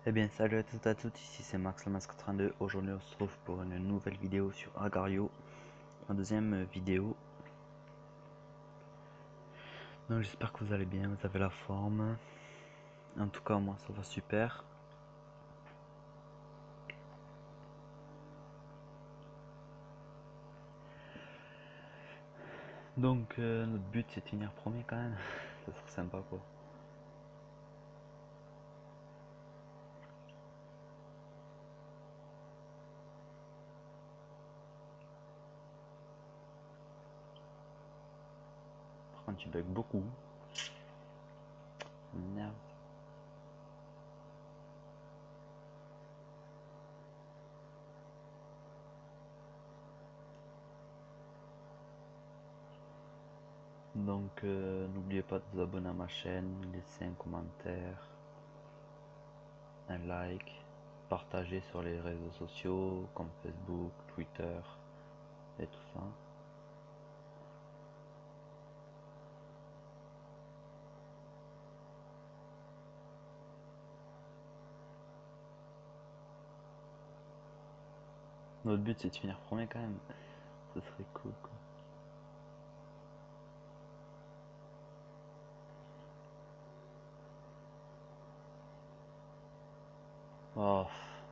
Eh bien salut à toutes et à tous, ici c'est Max le Masque 32. Aujourd'hui on se retrouve pour une nouvelle vidéo sur Agario, ma deuxième vidéo. Donc j'espère que vous allez bien, vous avez la forme. En tout cas moi ça va super. Donc notre but c'est de finir premier quand même, ça serait sympa quoi. Par contre tu bug beaucoup. Merde. Donc n'oubliez pas de vous abonner à ma chaîne, laisser un commentaire, un like, partager sur les réseaux sociaux comme Facebook, Twitter et tout ça. Notre but c'est de finir premier quand même, ce serait cool quoi. Oh,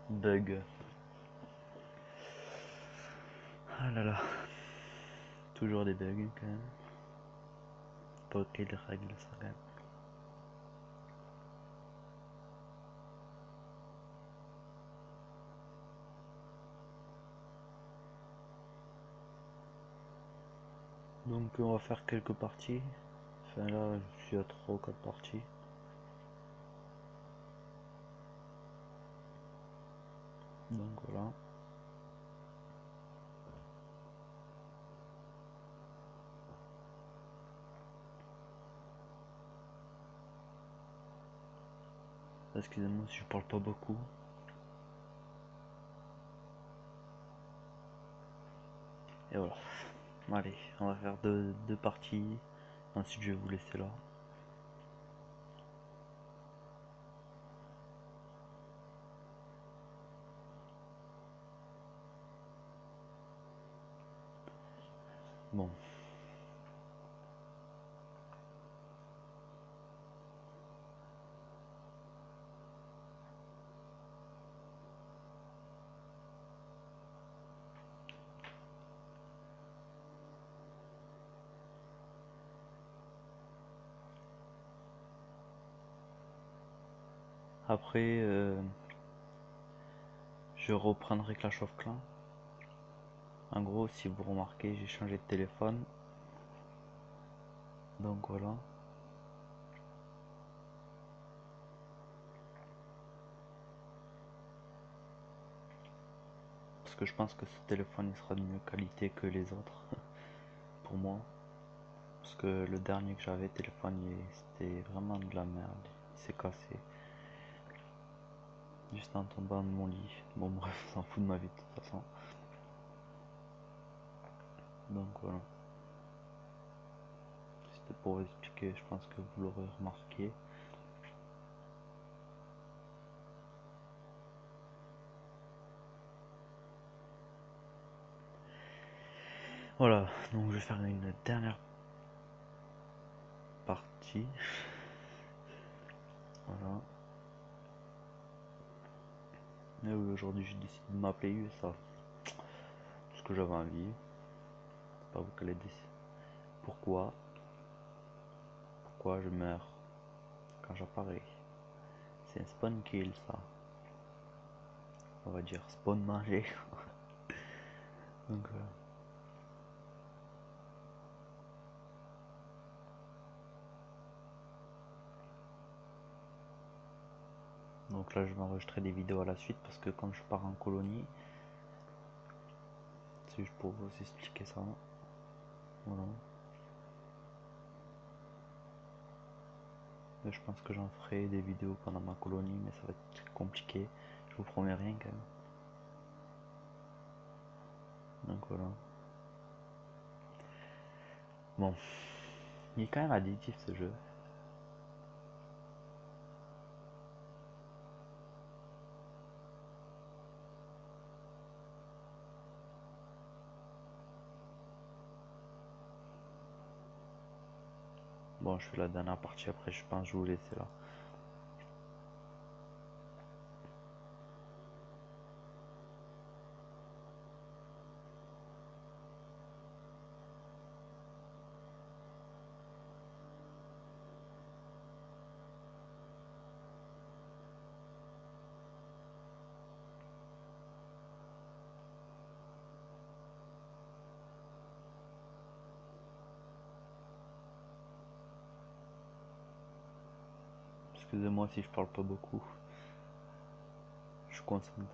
bug. Ah là là. Toujours des bugs quand même. Pas ok les règles ça quand même. Donc on va faire quelques parties. Enfin là je suis à 3 ou 4 parties. Donc voilà. Excusez-moi si je parle pas beaucoup. Et voilà. Allez, on va faire deux parties. Ensuite je vais vous laisser là. Bon. Après je reprendrai Clash of Clans. En gros si vous remarquez j'ai changé de téléphone. Donc voilà. Parce que je pense que ce téléphone il sera de mieux qualité que les autres. Pour moi. Parce que le dernier que j'avais téléphone c'était vraiment de la merde. Il s'est cassé. Juste en tombant de mon lit. Bon bref, on s'en fout de ma vie de toute façon. Donc voilà. C'était pour vous expliquer, je pense que vous l'aurez remarqué. Voilà, donc je vais faire une dernière partie. Voilà. Et oui, aujourd'hui j'ai décidé de m'appeler USA. Parce que j'avais envie. C'est pas vous qui allez décider. Pourquoi je meurs quand j'apparais? C'est un spawn kill ça. On va dire spawn manger. Donc voilà. Donc là je vais enregistrer des vidéos à la suite parce que quand je pars en colonie, c'est juste pour vous expliquer ça. Voilà. Je pense que j'en ferai des vidéos pendant ma colonie, mais ça va être compliqué. Je vous promets rien quand même. Donc voilà. Bon. Il est quand même addictif ce jeu. Bon, je fais la dernière partie après, je pense que je vous laisser là. Excusez-moi si je parle pas beaucoup. Je suis concentré.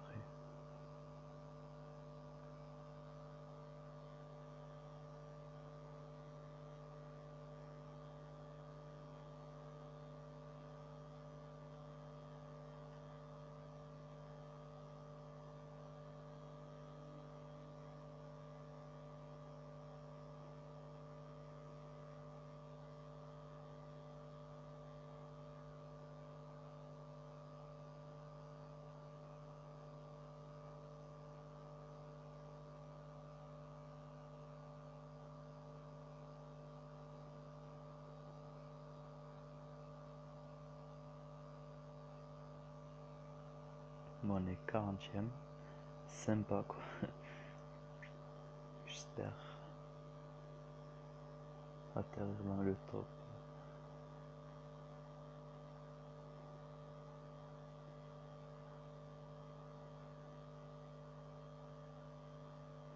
Bon, on est 40e. Sympa quoi. J'espère atterrir dans le top.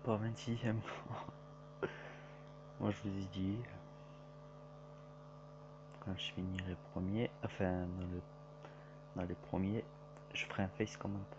Pas 26e. Moi je vous ai dit, quand je finirai premier, enfin dans les premiers, je ferai un face commentary.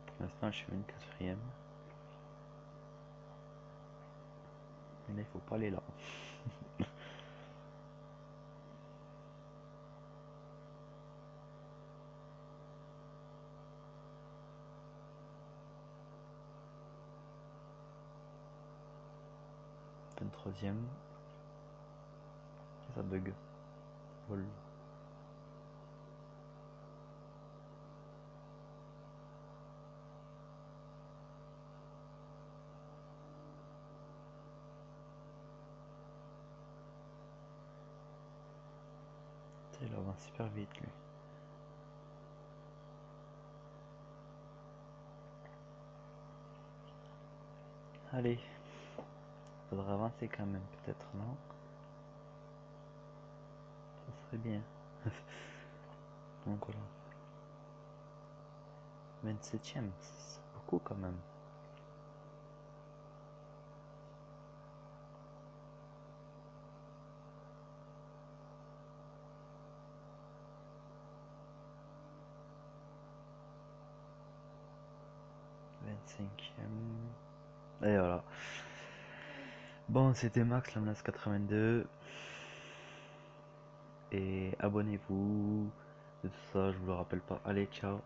Pour l'instant je suis 24e. Mais là il faut pas aller là. 23e. Ça bug. Vol. Il avance super vite lui. Allez. Faudra avancer quand même, peut-être, non? Ça serait bien. Donc voilà. 27e, c'est beaucoup quand même. Cinquième. Et voilà. Bon, c'était Max, la menace 82. Et abonnez-vous. De tout ça, je vous le rappelle pas. Allez, ciao.